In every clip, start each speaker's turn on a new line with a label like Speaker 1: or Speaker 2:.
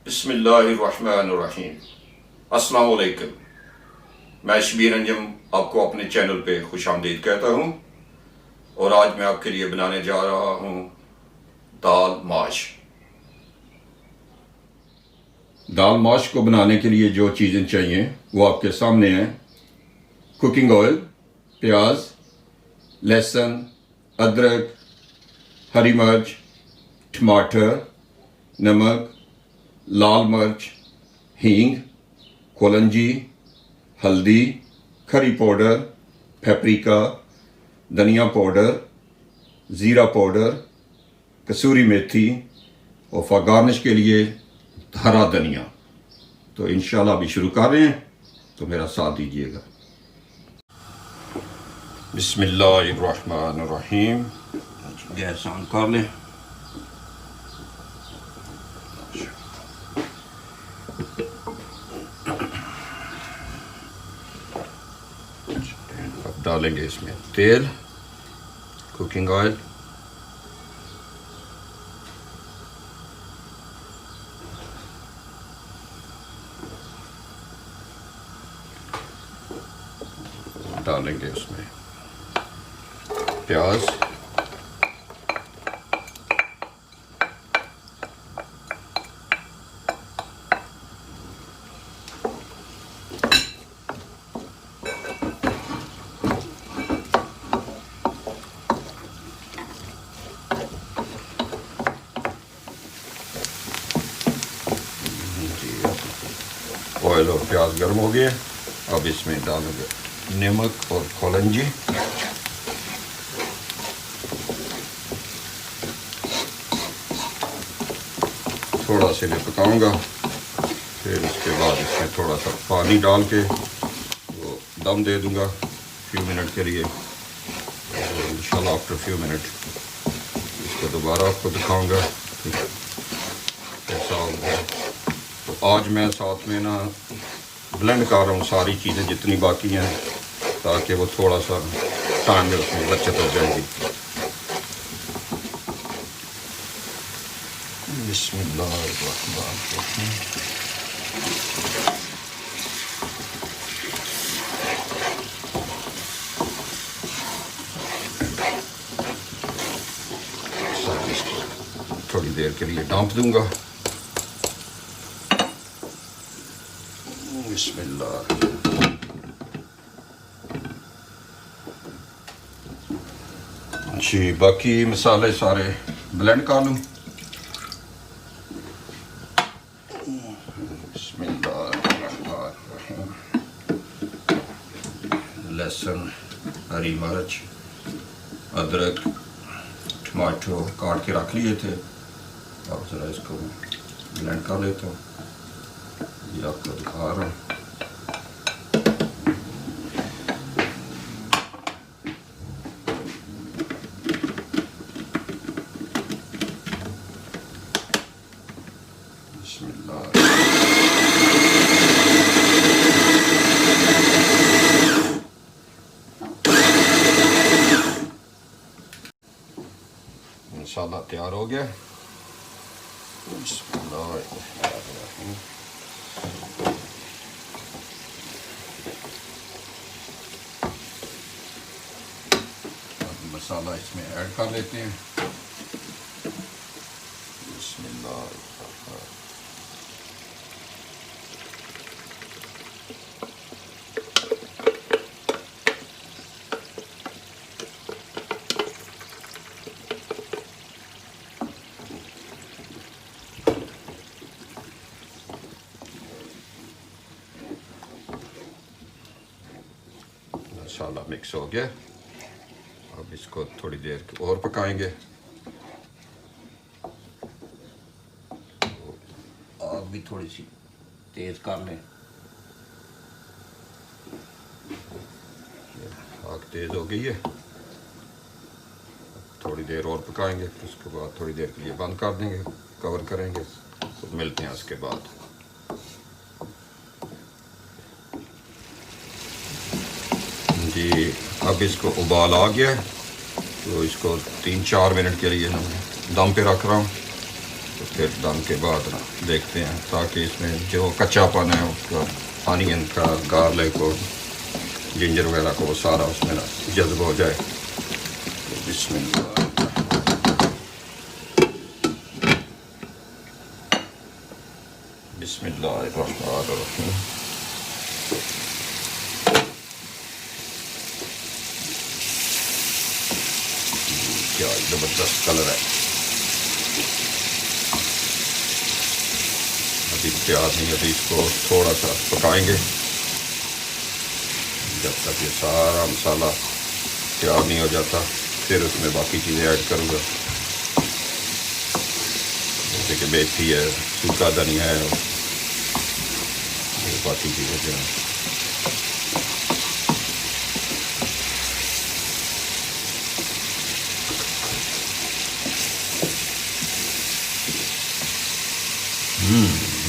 Speaker 1: बिस्मिल्लाहिर्रहमानिर्रहीम। अस्सलाम वालेकुम। मैं शबीर अंजम आपको अपने चैनल पे खुशामदीद कहता हूँ और आज मैं आपके लिए बनाने जा रहा हूँ दाल माश। दाल माश को बनाने के लिए जो चीज़ें चाहिए वो आपके सामने हैं। कुकिंग ऑयल, प्याज, लहसुन, अदरक, हरी मिर्च, टमाटर, नमक, लाल मिर्च, हींग, कोलंजी, हल्दी, करी पाउडर, पेपरिका, धनिया पाउडर, ज़ीरा पाउडर, कसूरी मेथी और गार्निश के लिए हरा धनिया। तो इंशाल्लाह अभी शुरू कर रहे हैं, तो मेरा साथ दीजिएगा। बिस्मिल्लाहिर्रहमानिर्रहीम। गैस ऑन कर लें। अब डालेंगे इसमें तेल, कुकिंग ऑयल, डालेंगे उसमें प्याज, ऑयल और प्याज गर्म हो गए। अब इसमें डालेंगे नमक और कोलंजी, थोड़ा सा मैं पकाऊंगा। फिर उसके बाद इसमें थोड़ा सा पानी डाल के वो दम दे दूंगा फ्यू मिनट के लिए। इंशाल्लाह आफ्टर फ्यू मिनट इसको दोबारा आपको दिखाऊंगा कैसा होगा। तो आज मैं साथ में ना ब्लेंड कर रहा हूँ सारी चीज़ें जितनी बाकी हैं, ताकि वो थोड़ा सा टाइम में उसमें बचत हो जाएगी। बिस्मिल्लाहिर्रहमानिर्रहीम। थोड़ी देर के लिए ढाँप दूंगा। बिस्मिल्लाह। जी, बाकी मसाले सारे ब्लेंड कर लूँ। बिस्मिल्लाहिर्रहमानिर्रहीम। लहसुन, हरी मिर्च, अदरक, टमाटो काट के रख लिए थे। अब ज़रा इसको ब्लेंड कर लेता हूँ। ये आपको दिखा रहा हूँ। मसाला तैयार हो गया। मसाला इसमें ऐड कर लेते हैं। बिस्मिल्लाह। मसाला मिक्स हो गया। अब इसको थोड़ी देर और पकाएंगे। आग भी थोड़ी सी तेज़ कर लें। आग तेज़ हो गई है। थोड़ी देर और पकाएंगे, उसके बाद थोड़ी देर के लिए बंद कर देंगे, कवर करेंगे। तो मिलते हैं उसके बाद। जी, अब इसको उबाल आ गया, तो इसको 3-4 मिनट के लिए दम पे रख रहा हूँ। तो फिर दम के बाद ना देखते हैं, ताकि इसमें जो कच्चापन है उसका, अनियन का, गार्लिक और जिंजर वगैरह को वो सारा उसमें ना जज्ब हो जाए। तो बिस्मिल्लाह, बिस्मिल्लाहिर्रहमानिर्रहीम। क्या ज़बरदस्त कलर है। अभी तैयार नहीं, अभी इसको थोड़ा सा पकाएंगे जब तक ये सारा मसाला तैयार नहीं हो जाता, फिर उसमें बाकी चीज़ें ऐड करूँगा, जैसे कि मेथी है, सूखा धनिया है, और बाकी चीज़ें जो हैं।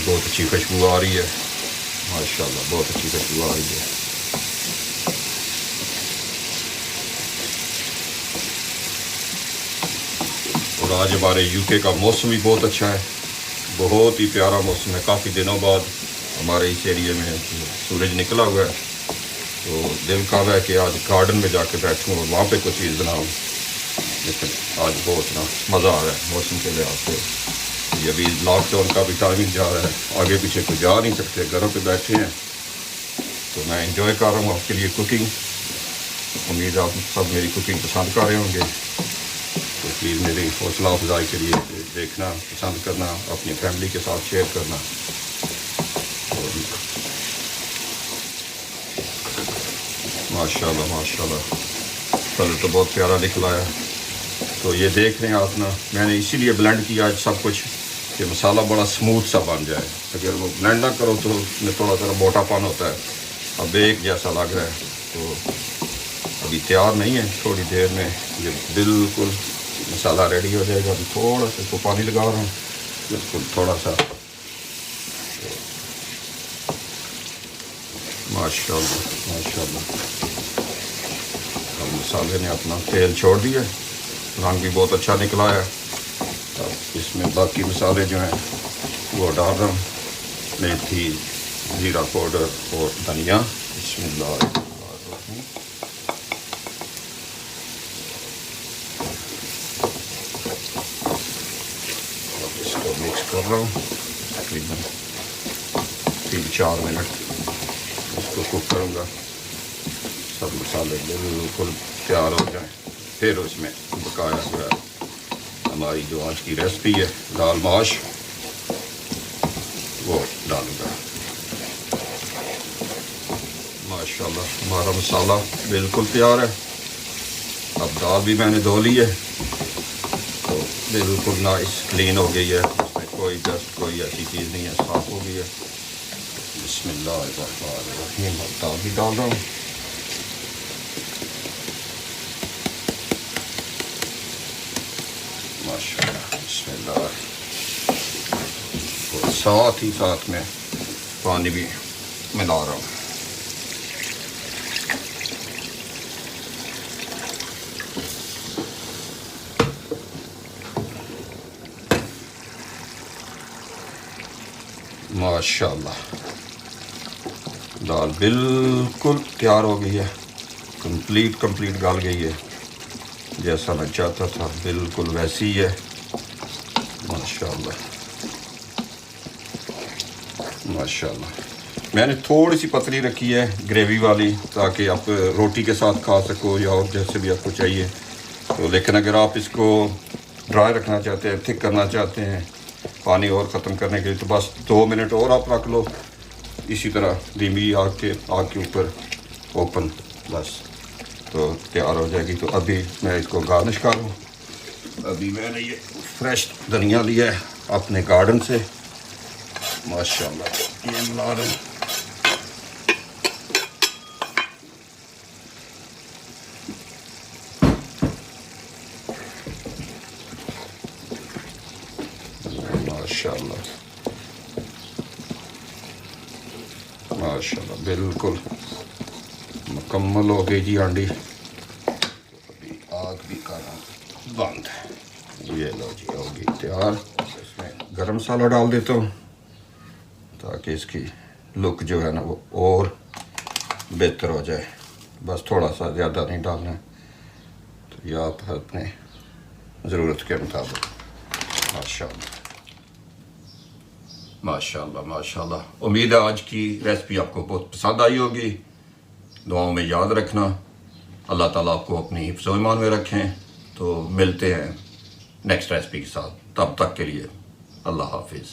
Speaker 1: बहुत अच्छी खुशबू आ रही है माशाल्लाह, बहुत अच्छी खुशबू आ रही है। और आज हमारे यूके का मौसम भी बहुत अच्छा है, बहुत ही प्यारा मौसम है। काफ़ी दिनों बाद हमारे इस एरिए में सूरज निकला हुआ है, तो दिल कर रहा है कि आज गार्डन में जाके बैठूं और वहाँ पे कुछ चीज़ बनाऊं, लेकिन आज बहुत ना मज़ा आ रहा है मौसम के लिहाज से। ये अभी लॉकडाउन का भी टाइमिंग जा रहा है, आगे पीछे तो जा नहीं सकते, घरों पे बैठे हैं, तो मैं एंजॉय कर रहा हूँ आपके लिए कुकिंग। उम्मीद आप सब मेरी कुकिंग पसंद कर रहे होंगे, तो प्लीज़ मेरी हौसला अफजाई के लिए देखना, पसंद करना, अपनी फैमिली के साथ शेयर करना। और माशाल्लाह माशाल्लाह कलर तो बहुत प्यारा निकला है। तो ये देख रहे हैं आप ना, मैंने इसीलिए ब्लेंड किया है सब कुछ कि मसाला बड़ा स्मूथ सा बन जाए। अगर वो ब्लेंड ना करो तो उसमें थोड़ा सा मोटापन होता है, अब एक जैसा लग रहा है। तो अभी तैयार नहीं है, थोड़ी देर में ये बिल्कुल मसाला रेडी हो जाएगा। अभी थोड़ा सा इसको पानी लगा रहा हूँ, बिल्कुल थोड़ा सा। माशाल्लाह माशाल्लाह, अब मसाले ने अपना तेल छोड़ दिया, रंग भी बहुत अच्छा निकला है। अब इसमें बाकी मसाले जो हैं वो डाल रहा हूँ, मेथी, जीरा पाउडर और धनिया। बिस्मिल्लाह, अब इसको मिक्स कर रहा हूँ, तकरीबन 3-4 मिनट इसको कुक करूँगा, सब मसाले बिल्कुल तैयार हो जाए। फिर उसमें पकाया हुआ हमारी जो आज की रेसिपी है दाल माश, वो डालूंगा। माशाल्लाह हमारा मसाला बिल्कुल तैयार है। अब दाल भी मैंने धो ली है, तो बिल्कुल नाइस क्लीन हो गई है, उसमें कोई डस्ट कोई ऐसी चीज़ नहीं है, साफ़ हो गई है। बिस्मिल्लाहिर्रहमानिर्रहीम, दाल भी डाल रहा हूँ। माशाल्लाह बिस्मिल्लाह, और साथ ही साथ में पानी भी मिला रहा हूँ। माशाल्लाह दाल बिल्कुल तैयार हो गई है, कंप्लीट गल गई है, जैसा मैं चाहता था बिल्कुल वैसी ही है। माशाल्लाह माशाल्लाह। मैंने थोड़ी सी पतली रखी है ग्रेवी वाली, ताकि आप रोटी के साथ खा सको या और जैसे भी आपको चाहिए। तो लेकिन अगर आप इसको ड्राई रखना चाहते हैं, थिक करना चाहते हैं, पानी और ख़त्म करने के लिए, तो बस 2 मिनट और आप रख लो इसी तरह धीमी आग के ऊपर ओपन, बस तो तैयार हो जाएगी। तो अभी मैं इसको गार्निश करूँ। अभी मैंने ये फ्रेश धनिया लिया है अपने गार्डन से, माशाल्लाह ये मिला रहा हूँ। माशाल्लाह माशाल्लाह बिल्कुल मुकम्मल हो गई जी हांडी। अभी आग भी करना बंद। ये लो जी, होगी तैयार। इसमें गरम मसाला डाल देता हूँ ताकि इसकी लुक जो है ना वो और बेहतर हो जाए। बस थोड़ा सा, ज़्यादा नहीं डालना है, तो ये आप अपने ज़रूरत के मुताबिक। माशाल्लाह माशाल्लाह माशाल्लाह। उम्मीद है आज की रेसिपी आपको बहुत पसंद आई होगी। दुआओं में याद रखना। अल्लाह ताला आपको अपनी हिफ्ज़ व ईमान में रखें। तो मिलते हैं नेक्स्ट रेसिपी के साथ, तब तक के लिए अल्लाह हाफिज़।